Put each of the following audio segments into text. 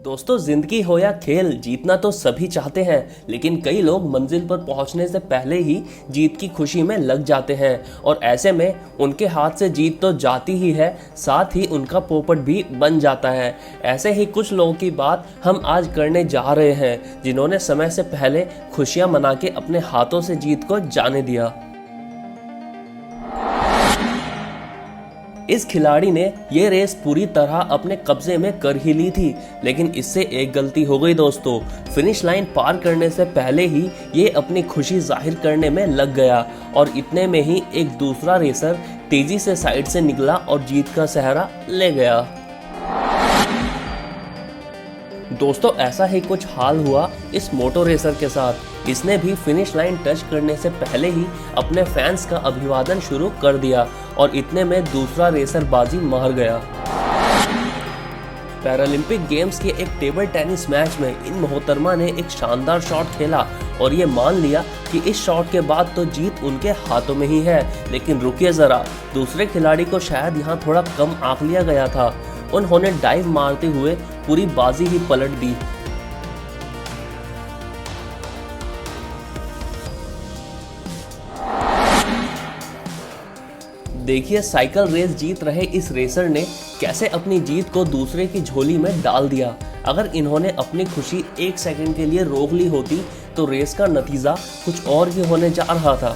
दोस्तों, जिंदगी हो या खेल, जीतना तो सभी चाहते हैं, लेकिन कई लोग मंजिल पर पहुंचने से पहले ही जीत की खुशी में लग जाते हैं और ऐसे में उनके हाथ से जीत तो जाती ही है, साथ ही उनका पोपट भी बन जाता है। ऐसे ही कुछ लोगों की बात हम आज करने जा रहे हैं, जिन्होंने समय से पहले खुशियां मना के अपने हाथों से जीत को जाने दिया। इस खिलाड़ी ने ये रेस पूरी तरह अपने कब्जे में कर ही ली थी, लेकिन इससे एक गलती हो गई दोस्तों। फिनिश लाइन पार करने से पहले ही ये अपनी खुशी जाहिर करने में लग गया और इतने में ही एक दूसरा रेसर तेजी से साइड से निकला और जीत का सहरा ले गया। दोस्तों, ऐसा ही कुछ हाल हुआ इस मोटो रेसर के साथ। इसने भी फिनिश लाइन टच करने से पहले ही अपने फैंस का अभिवादन शुरू कर दिया और इतने में दूसरा रेसर बाजी मार गया। पैरालंपिक गेम्स के एक टेबल टेनिस मैच में इन मोहतरमा ने एक शानदार शॉट खेला और ये मान लिया कि इस शॉट के बाद तो जीत उनके हाथों में ही है। लेकिन रुकिए जरा, दूसरे खिलाड़ी को शायद यहाँ थोड़ा कम आंक लिया गया था। उन्होंने डाइव मारते हुए पूरी बाजी ही पलट दी। देखिए, साइकिल रेस जीत रहे इस रेसर ने कैसे अपनी जीत को दूसरे की झोली में डाल दिया। अगर इन्होंने अपनी खुशी एक सेकंड के लिए रोक ली होती तो रेस का नतीजा कुछ और ही होने जा रहा था।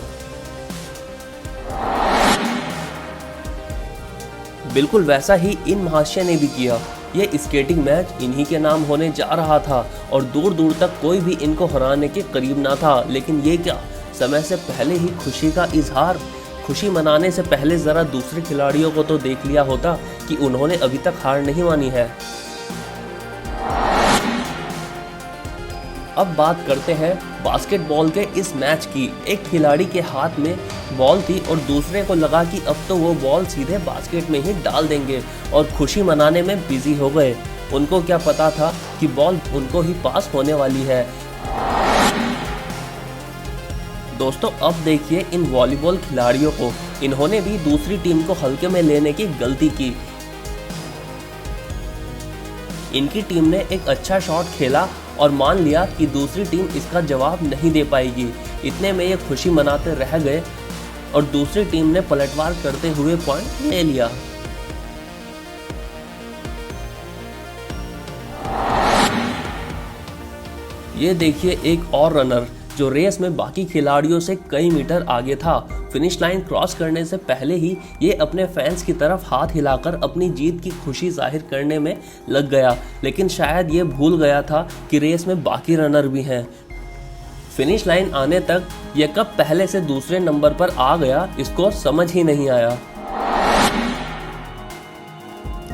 बिल्कुल वैसा ही इन महाशय ने भी किया। ये स्केटिंग मैच इन्हीं के नाम होने जा रहा था और दूर दूर तक कोई भी इनको हराने के करीब ना था। लेकिन ये क्या, समय से पहले ही खुशी का इजहार। खुशी मनाने से पहले जरा दूसरे खिलाड़ियों को तो देख लिया होता कि उन्होंने अभी तक हार नहीं मानी है। अब बात करते हैं बास्केटबॉल के इस मैच की। एक खिलाड़ी के हाथ में बॉल थी और दूसरे को लगा कि अब तो वो बॉल सीधे बास्केट में ही डाल देंगे और खुशी मनाने में बिजी हो गए। उनको क्या पता था कि बॉल उनको ही पास होने वाली है। दोस्तों, अब देखिए इन वॉलीबॉल खिलाड़ियों को। इन्होंने भी दूसरी टीम को हल्के में लेने की गलती की। इनकी टीम ने एक अच्छा शॉट खेला और मान लिया कि दूसरी टीम इसका जवाब नहीं दे पाएगी। इतने में ये खुशी मनाते रह गए और दूसरी टीम ने पलटवार करते हुए पॉइंट ले लिया। ये देखिए एक और रनर जो रेस में बाकी खिलाड़ियों से कई मीटर आगे था। फिनिश लाइन क्रॉस करने से पहले ही ये अपने फैंस की तरफ हाथ हिलाकर अपनी जीत की खुशी जाहिर करने में लग गया, लेकिन शायद ये भूल गया था कि रेस में बाकी रनर भी हैं। फिनिश लाइन आने तक ये कब पहले से दूसरे नंबर पर आ गया, इसको समझ ही नहीं आया।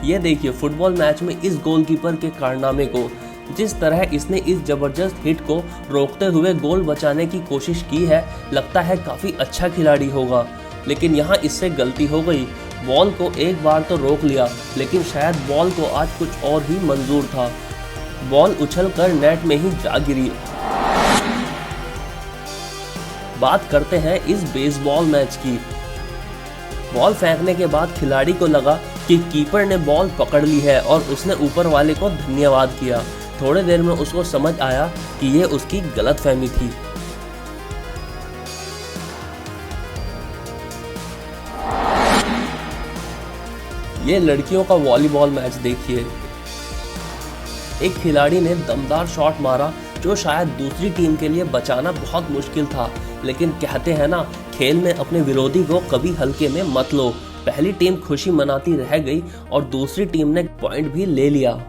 ये देखिए फुटबॉल मैच में इस गोलकीपर के कारनामे को। जिस तरह इसने इस जबरदस्त हिट को रोकते हुए गोल बचाने की कोशिश की है, लगता है काफी अच्छा खिलाड़ी होगा। लेकिन यहाँ इससे गलती हो गई। बॉल को एक बार तो रोक लिया, लेकिन शायद बॉल को आज कुछ और ही मंजूर था। बॉल उछलकर नेट में ही जा गिरी। बात करते हैं इस बेसबॉल मैच की। बॉल फेंकने के बाद खिलाड़ी को लगा कि कीपर ने बॉल पकड़ ली है और उसने ऊपर वाले को धन्यवाद किया। थोड़ी देर में उसको समझ आया कि ये उसकी गलतफहमी थी। ये लड़कियों का वॉलीबॉल मैच देखिए। एक खिलाड़ी ने दमदार शॉट मारा जो शायद दूसरी टीम के लिए बचाना बहुत मुश्किल था, लेकिन कहते हैं ना, खेल में अपने विरोधी को कभी हल्के में मत लो। पहली टीम खुशी मनाती रह गई और दूसरी टीम ने पॉइंट भी ले लिया।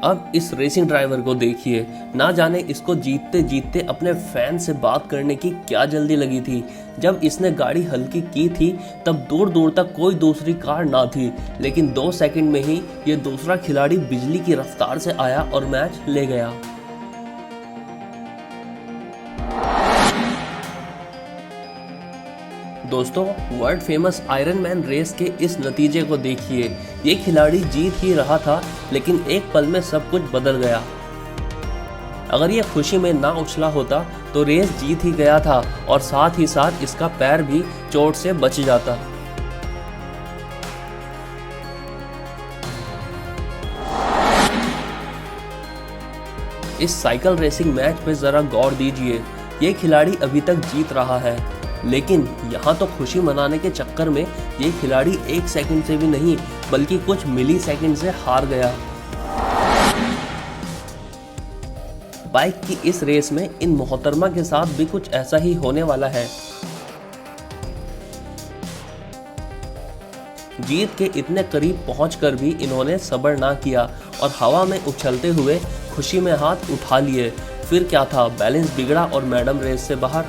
अब इस रेसिंग ड्राइवर को देखिए। ना जाने इसको जीतते जीतते अपने फैन से बात करने की क्या जल्दी लगी थी। जब इसने गाड़ी हल्की की थी तब दूर दूर तक कोई दूसरी कार ना थी, लेकिन 2 सेकंड में ही ये दूसरा खिलाड़ी बिजली की रफ्तार से आया और मैच ले गया। दोस्तों, world famous Iron Man race के इस नतीजे को देखिए। ये खिलाड़ी जीत ही रहा था, लेकिन एक पल में सब कुछ बदल गया। अगर ये खुशी में ना उछला होता तो रेस जीत ही गया था और साथ ही साथ इसका पैर भी चोट से बच जाता। इस साइकिल रेसिंग मैच पे ज़रा गौर दीजिए। ये खिलाड़ी अभी तक जीत रहा है, लेकिन यहाँ तो खुशी मनाने के चक्कर में ये खिलाड़ी 1 सेकंड से भी नहीं बल्कि कुछ मिली सेकंड से हार गया। बाइक की इस रेस में इन मोहतरमा के साथ भी कुछ ऐसा ही होने वाला है। जीत के इतने करीब पहुंचकर भी इन्होंने सब्र ना किया और हवा में उछलते हुए खुशी में हाथ उठा लिए। फिर क्या था, बैलेंस बिगड़ा और मैडम रेस से बाहर।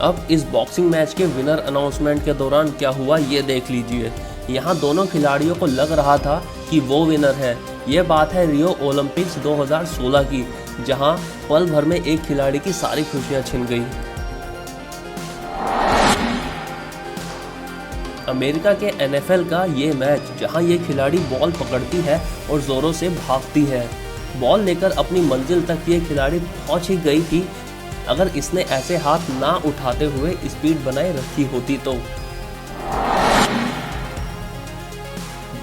अब इस बॉक्सिंग मैच के विनर अनाउंसमेंट के दौरान क्या हुआ ये देख लीजिए। यहाँ दोनों खिलाड़ियों को लग रहा था कि वो विनर है। ये बात है रियो ओलंपिक्स 2016 की, जहाँ पल भर में एक खिलाड़ी की सारी खुशियाँ छिन गई। अमेरिका के NFL का ये मैच, जहां ये खिलाड़ी बॉल पकड़ती है और जोरों से भागती है। बॉल लेकर अपनी मंजिल तक ये खिलाड़ी पहुंच ही गई थी अगर इसने ऐसे हाथ ना उठाते हुए स्पीड बनाए रखी होती तो।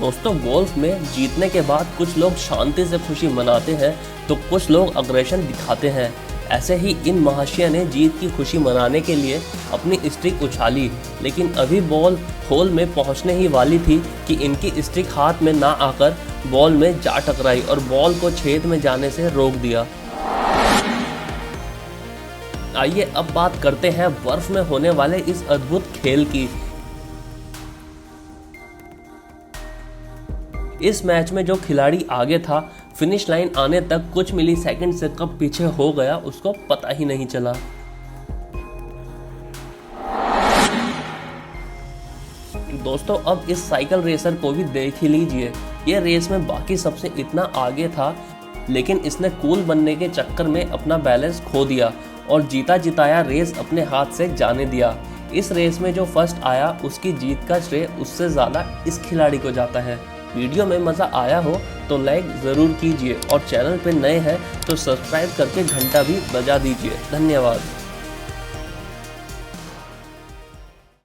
दोस्तों, गोल्फ में जीतने के बाद कुछ लोग शांति से खुशी मनाते हैं तो कुछ लोग अग्रेशन दिखाते हैं। ऐसे ही इन महाशय ने जीत की खुशी मनाने के लिए अपनी स्टिक उछाली, लेकिन अभी बॉल होल में पहुंचने ही वाली थी कि इनकी स्टिक हाथ में ना आकर बॉल में जा टकराई और बॉल को छेद में जाने से रोक दिया। आइए अब बात करते हैं बर्फ में होने वाले इस अद्भुत खेल की। इस मैच में जो खिलाड़ी आगे था, फिनिश लाइन आने तक कुछ मिली सेकंड से कब पीछे हो गया उसको पता ही नहीं चला। दोस्तों, अब इस साइकिल रेसर को भी देख ही लीजिए। ये रेस में बाकी सबसे इतना आगे था, लेकिन इसने कूल बनने के चक्कर में अपना बैलेंस खो दिया और जीता जिताया रेस अपने हाथ से जाने दिया। इस रेस में जो फर्स्ट आया उसकी जीत का श्रेय उससे ज़्यादा इस खिलाड़ी को जाता है। वीडियो में मज़ा आया हो तो लाइक ज़रूर कीजिए और चैनल पे नए हैं तो सब्सक्राइब करके घंटा भी बजा दीजिए। धन्यवाद।